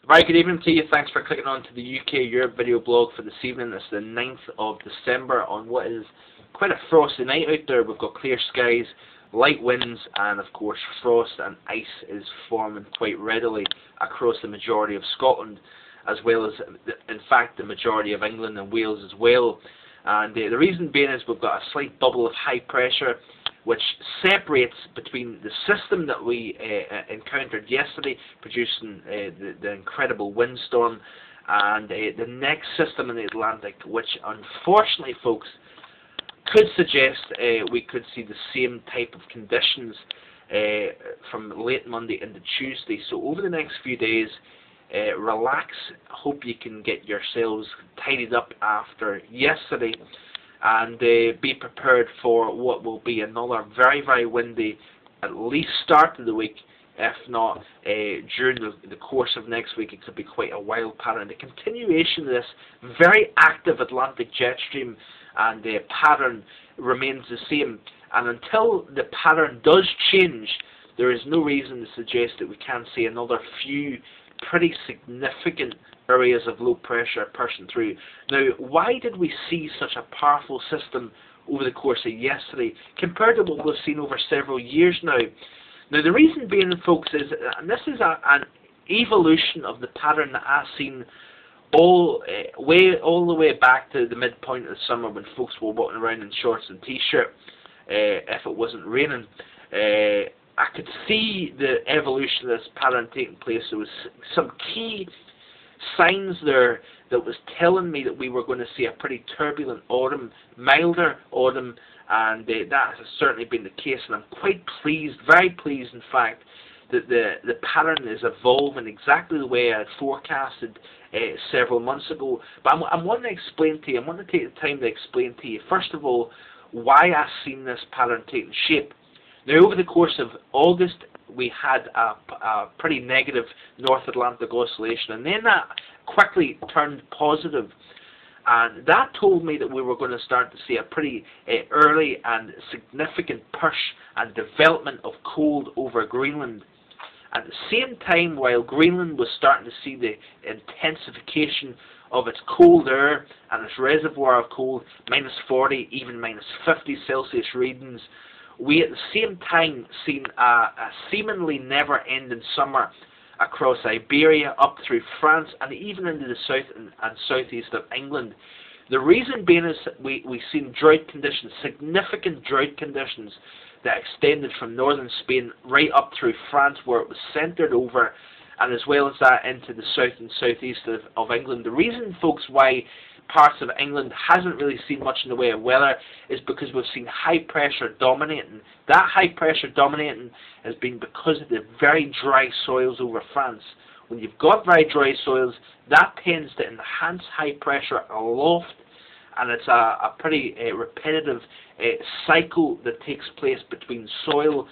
Right, good evening to you. Thanks for clicking on to the UK Europe video blog for this evening. It's the 9th of December on what is quite a frosty night out there. We've got clear skies, light winds, and of course frost and ice is forming quite readily across the majority of Scotland, as well as, in fact, the majority of England and Wales as well. And the reason being is we've got a slight bubble of high pressure which separates between the system that we encountered yesterday, producing the incredible windstorm, and the next system in the Atlantic, which unfortunately, folks, could suggest we could see the same type of conditions from late Monday into Tuesday. So over the next few days, relax. Hope you can get yourselves tidied up after yesterday, and be prepared for what will be another very, very windy, at least start of the week. If not, during the course of next week, it could be quite a wild pattern. The continuation of this very active Atlantic jet stream and the pattern remains the same. And until the pattern does change, there is no reason to suggest that we can't see another few pretty significant areas of low pressure pushing through. Now, why did we see such a powerful system over the course of yesterday compared to what we've seen over several years now? Now, the reason being, folks, is, and this is an evolution of the pattern that I've seen all the way back to the midpoint of the summer when folks were walking around in shorts and t-shirt if it wasn't raining. I could see the evolution of this pattern taking place. There was some key signs there that was telling me that we were going to see a pretty turbulent autumn, milder autumn, and that has certainly been the case. And I'm quite pleased, very pleased, in fact, that the pattern is evolving exactly the way I had forecasted several months ago. But I want to explain to you, I want to take the time to explain to you, first of all, why I've seen this pattern taking shape. Now, over the course of August, we had a pretty negative North Atlantic oscillation, and then that quickly turned positive. And that told me that we were going to start to see a pretty early and significant push and development of cold over Greenland. At the same time, while Greenland was starting to see the intensification of its cold air and its reservoir of cold, minus 40, even minus 50 Celsius readings, we at the same time seen a seemingly never-ending summer across Iberia, up through France, and even into the south and southeast of England. The reason being is that we've seen drought conditions, significant drought conditions, that extended from northern Spain right up through France, where it was centred over, and as well as that into the south and southeast of England. The reason, folks, why parts of England hasn't really seen much in the way of weather is because we've seen high pressure dominating. That high pressure dominating has been because of the very dry soils over France. When you've got very dry soils, that tends to enhance high pressure aloft, and it's a pretty repetitive cycle that takes place between soil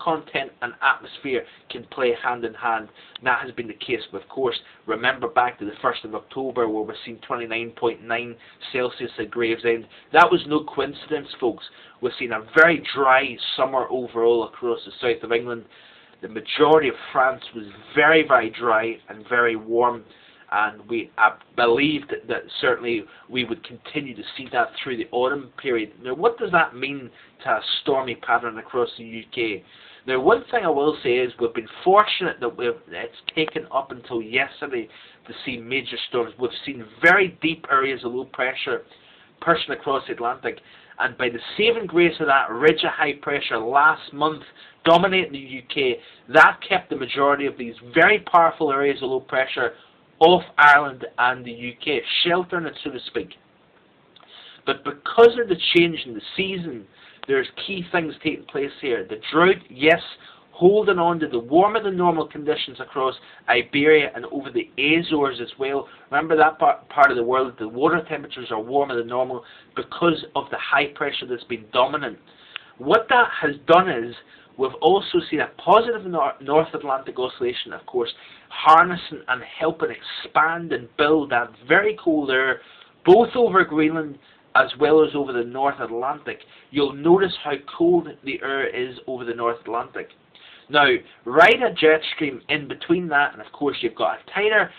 content and atmosphere can play hand in hand. And that has been the case. But of course, remember back to the 1st of October where we're seeing 29.9 Celsius at Gravesend. That was no coincidence, folks. We've seen a very dry summer overall across the south of England. The majority of France was very, very dry and very warm. And I believed that certainly we would continue to see that through the autumn period. Now, what does that mean to a stormy pattern across the UK? Now, one thing I will say is we've been fortunate that it's taken up until yesterday to see major storms. We've seen very deep areas of low pressure pushing across the Atlantic, and by the saving grace of that ridge of high pressure last month dominating the UK, that kept the majority of these very powerful areas of low pressure off Ireland and the UK, sheltering it, so to speak. But because of the change in the season, there's key things taking place here. The drought, yes, holding on to the warmer than normal conditions across Iberia and over the Azores as well. Remember that part of the world, the water temperatures are warmer than normal because of the high pressure that's been dominant. What that has done is we've also seen a positive North Atlantic oscillation, of course, harnessing and helping expand and build that very cold air, both over Greenland as well as over the North Atlantic. You'll notice how cold the air is over the North Atlantic. Now, ride a jet stream in between that, and of course you've got a tighter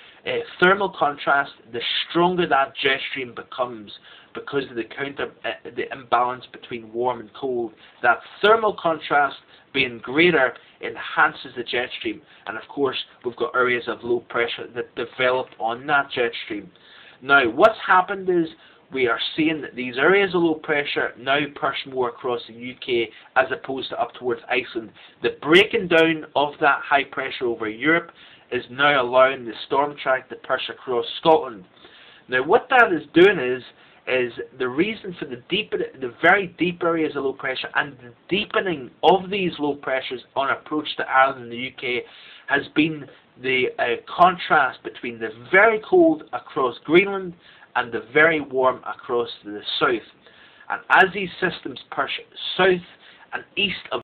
thermal contrast. The stronger that jet stream becomes because of the imbalance between warm and cold. That thermal contrast being greater enhances the jet stream, and of course we've got areas of low pressure that developed on that jet stream. Now, what's happened is we are seeing that these areas of low pressure now push more across the UK as opposed to up towards Iceland. The breaking down of that high pressure over Europe is now allowing the storm track to push across Scotland. Now, what that is doing is the reason for the very deep areas of low pressure and the deepening of these low pressures on approach to Ireland and the UK has been the contrast between the very cold across Greenland and the very warm across the south. And as these systems push south and east of